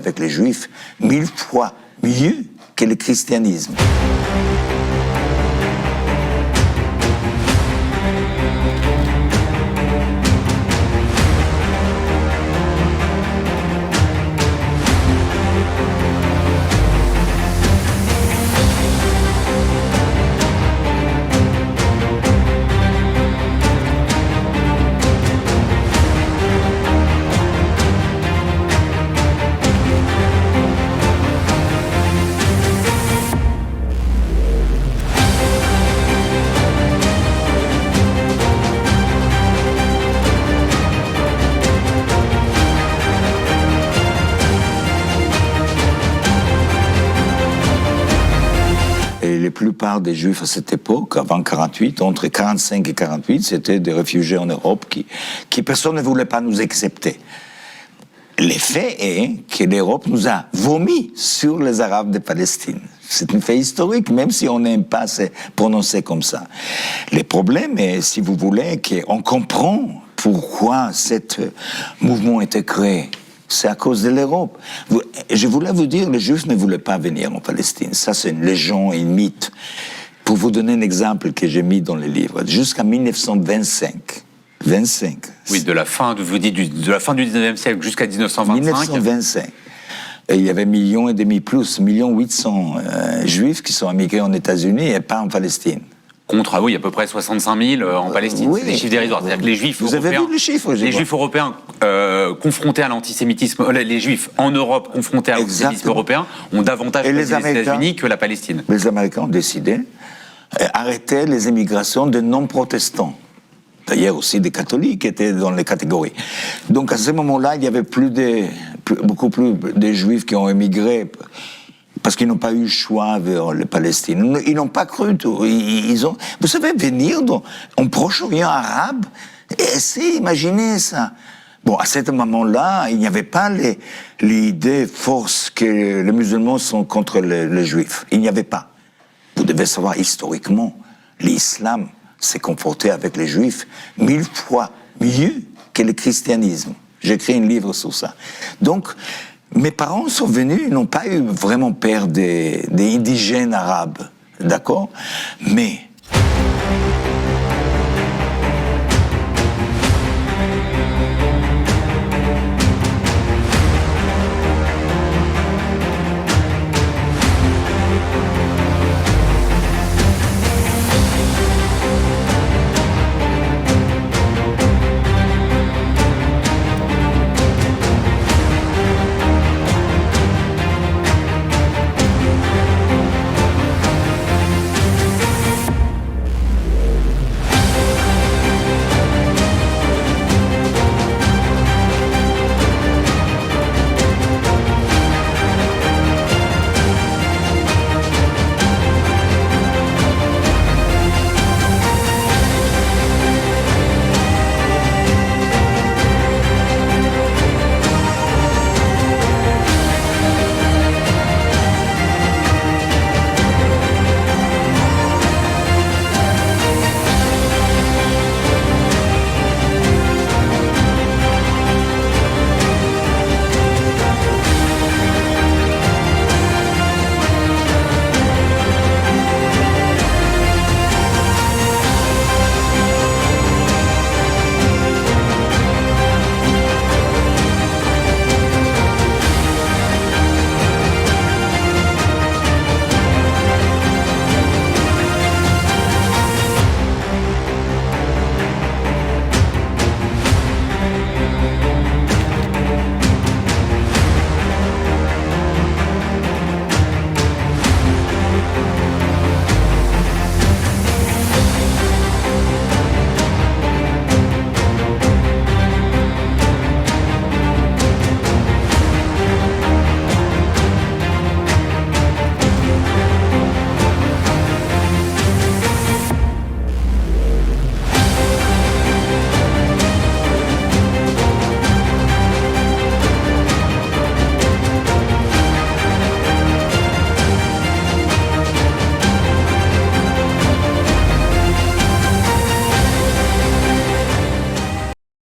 avec les Juifs 1000 fois mieux que le christianisme. Et la plupart des Juifs à cette époque, avant 48, entre 45 et 48, c'était des réfugiés en Europe qui personne ne voulait pas nous accepter. L'effet est que l'Europe nous a vomi sur les Arabes de Palestine. C'est un fait historique, même si on n'aime pas se prononcer comme ça. Le problème est, si vous voulez, qu'on comprend pourquoi ce mouvement a été créé. C'est à cause de l'Europe. Je voulais vous dire, les Juifs ne voulaient pas venir en Palestine. Ça, c'est une légende, un mythe. Pour vous donner un exemple que j'ai mis dans le livre, jusqu'à 1925. 25. Oui, de la fin, vous dites de la fin du 19e siècle jusqu'à 1925. 1925. Et il y avait 1,5 million plus, 1,8 million Juifs qui sont émigrés aux États-Unis et pas en Palestine. Contre, oui, à peu près 65 000 en Palestine. Oui. C'est des chiffres dérisoires. C'est-à-dire que les Juifs Vous européens, avez vu les chiffres, les Juifs européens confrontés à l'antisémitisme, les Juifs en Europe confrontés à l'antisémitisme européen ont davantage choisi les États-Unis que la Palestine. Les Américains ont décidé d'arrêter les immigrations de non-protestants. D'ailleurs, aussi des catholiques étaient dans les catégories. Donc, à ce moment-là, il y avait beaucoup plus de Juifs qui ont émigré parce qu'ils n'ont pas eu le choix vers la Palestine. Ils n'ont pas cru tout. Vous savez, venir en Proche-Orient arabe, essayez d'imaginer ça. Bon, à ce moment-là, il n'y avait pas l'idée force que les musulmans sont contre les Juifs. Il n'y avait pas. Vous devez savoir, historiquement, l'islam s'est comporté avec les Juifs 1000 fois mieux que le christianisme. J'ai écrit un livre sur ça. Donc, mes parents sont venus, ils n'ont pas eu vraiment peur des indigènes arabes, d'accord? Mais